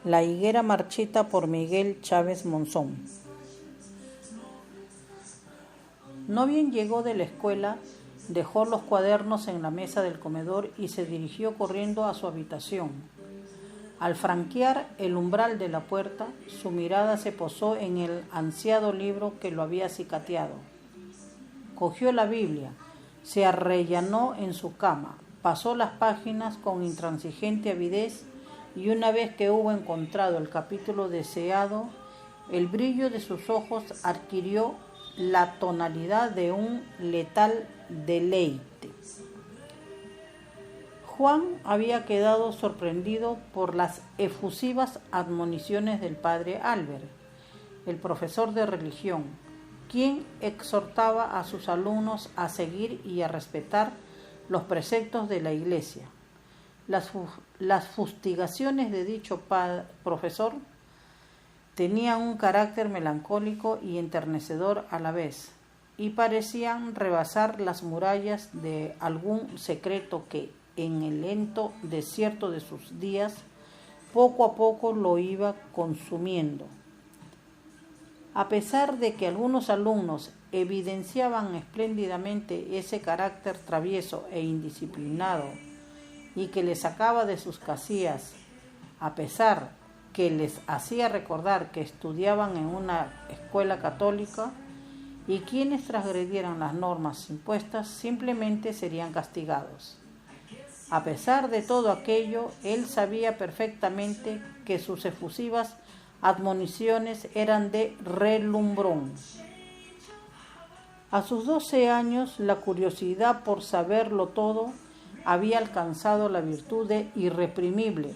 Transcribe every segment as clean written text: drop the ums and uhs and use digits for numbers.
La higuera marchita por Miguel Chávez Monzón. No bien llegó de la escuela, dejó los cuadernos en la mesa del comedor y se dirigió corriendo a su habitación. Al franquear el umbral de la puerta, su mirada se posó en el ansiado libro que lo había acicateado. Cogió la Biblia, se arrellanó en su cama, pasó las páginas con intransigente avidez y una vez que hubo encontrado el capítulo deseado, el brillo de sus ojos adquirió la tonalidad de un letal deleite. Juan había quedado sorprendido por las efusivas admoniciones del padre Albert, el profesor de religión, quien exhortaba a sus alumnos a seguir y a respetar los preceptos de la Iglesia. Las fustigaciones de dicho profesor tenían un carácter melancólico y enternecedor a la vez, y parecían rebasar las murallas de algún secreto que, en el lento desierto de sus días, poco a poco lo iba consumiendo. A pesar de que algunos alumnos evidenciaban espléndidamente ese carácter travieso e indisciplinado y que les sacaba de sus casillas, a pesar que les hacía recordar que estudiaban en una escuela católica, y quienes transgredieran las normas impuestas simplemente serían castigados. A pesar de todo aquello, él sabía perfectamente que sus efusivas admoniciones eran de relumbrón. A sus 12 años, la curiosidad por saberlo todo había alcanzado la virtud de irreprimible,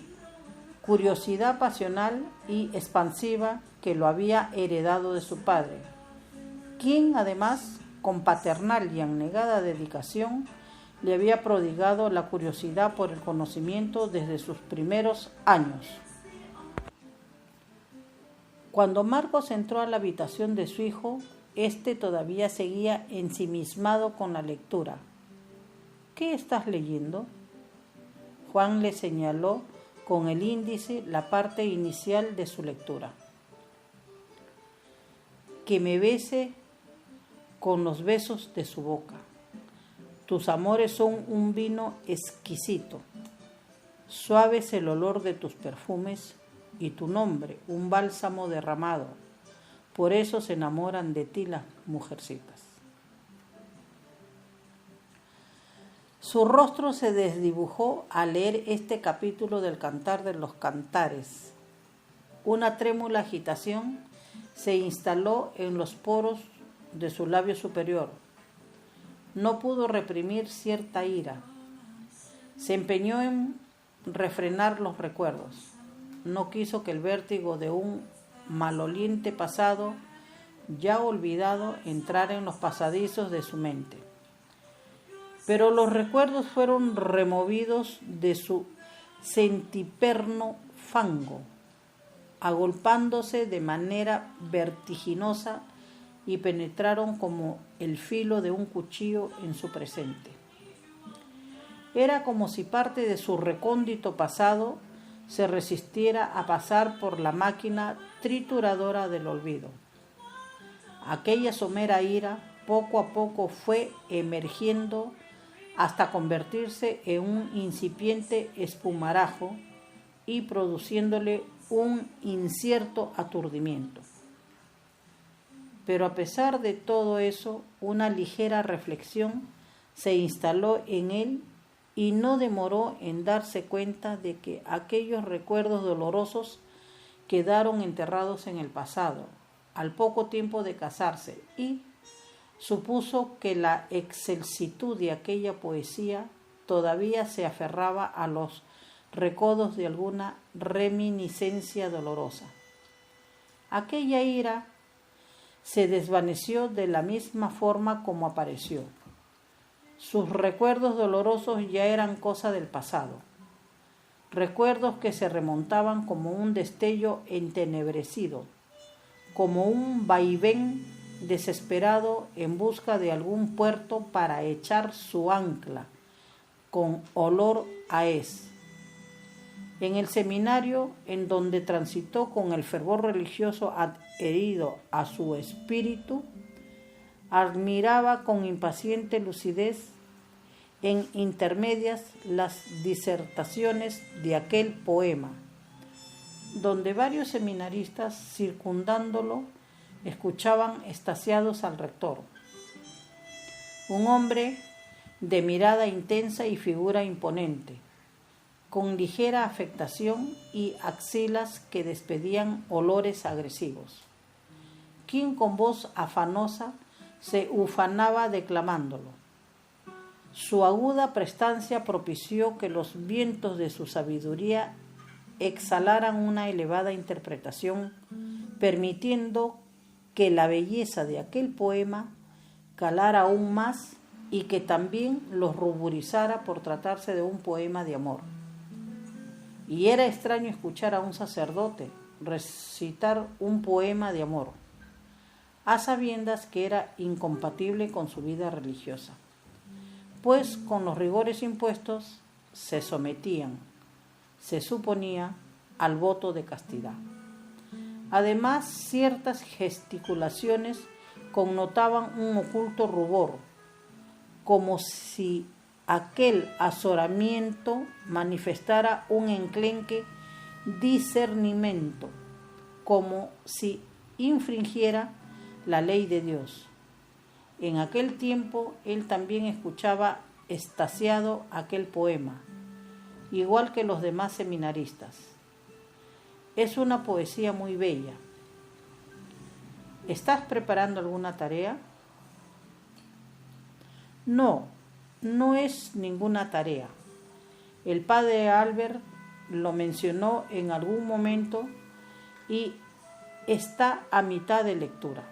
curiosidad pasional y expansiva que lo había heredado de su padre, quien además, con paternal y abnegada dedicación, le había prodigado la curiosidad por el conocimiento desde sus primeros años. Cuando Marcos entró a la habitación de su hijo, éste todavía seguía ensimismado con la lectura. ¿Qué estás leyendo? Juan le señaló con el índice la parte inicial de su lectura. Que me bese con los besos de su boca. Tus amores son un vino exquisito. Suave es el olor de tus perfumes y tu nombre, un bálsamo derramado. Por eso se enamoran de ti las mujercitas. Su rostro se desdibujó al leer este capítulo del Cantar de los Cantares. Una trémula agitación se instaló en los poros de su labio superior. No pudo reprimir cierta ira. Se empeñó en refrenar los recuerdos. No quiso que el vértigo de un maloliente pasado, ya olvidado, entrara en los pasadizos de su mente. Pero los recuerdos fueron removidos de su sentiperno fango, agolpándose de manera vertiginosa y penetraron como el filo de un cuchillo en su presente. Era como si parte de su recóndito pasado se resistiera a pasar por la máquina trituradora del olvido. Aquella somera ira poco a poco fue emergiendo hasta convertirse en un incipiente espumarajo y produciéndole un incierto aturdimiento. Pero a pesar de todo eso, una ligera reflexión se instaló en él y no demoró en darse cuenta de que aquellos recuerdos dolorosos quedaron enterrados en el pasado, al poco tiempo de casarse, y supuso que la excelsitud de aquella poesía todavía se aferraba a los recodos de alguna reminiscencia dolorosa. Aquella ira se desvaneció de la misma forma como apareció. Sus recuerdos dolorosos ya eran cosa del pasado, recuerdos que se remontaban como un destello entenebrecido, como un vaivén desesperado en busca de algún puerto para echar su ancla, con olor a hez. En el seminario, en donde transitó con el fervor religioso adherido a su espíritu, admiraba con impaciente lucidez en intermedias las disertaciones de aquel poema, donde varios seminaristas, circundándolo, escuchaban extasiados al rector, un hombre de mirada intensa y figura imponente, con ligera afectación y axilas que despedían olores agresivos, quien con voz afanosa se ufanaba declamándolo. Su aguda prestancia propició que los vientos de su sabiduría exhalaran una elevada interpretación, permitiendo que la belleza de aquel poema calara aún más y que también los ruborizara por tratarse de un poema de amor. Y era extraño escuchar a un sacerdote recitar un poema de amor, a sabiendas que era incompatible con su vida religiosa, pues con los rigores impuestos se sometían, se suponía, al voto de castidad. Además, ciertas gesticulaciones connotaban un oculto rubor, como si aquel azoramiento manifestara un enclenque discernimiento, como si infringiera la ley de Dios. En aquel tiempo él también escuchaba extasiado aquel poema, igual que los demás seminaristas. Es una poesía muy bella. ¿Estás preparando alguna tarea? No es ninguna tarea. El padre Albert lo mencionó en algún momento y está a mitad de lectura.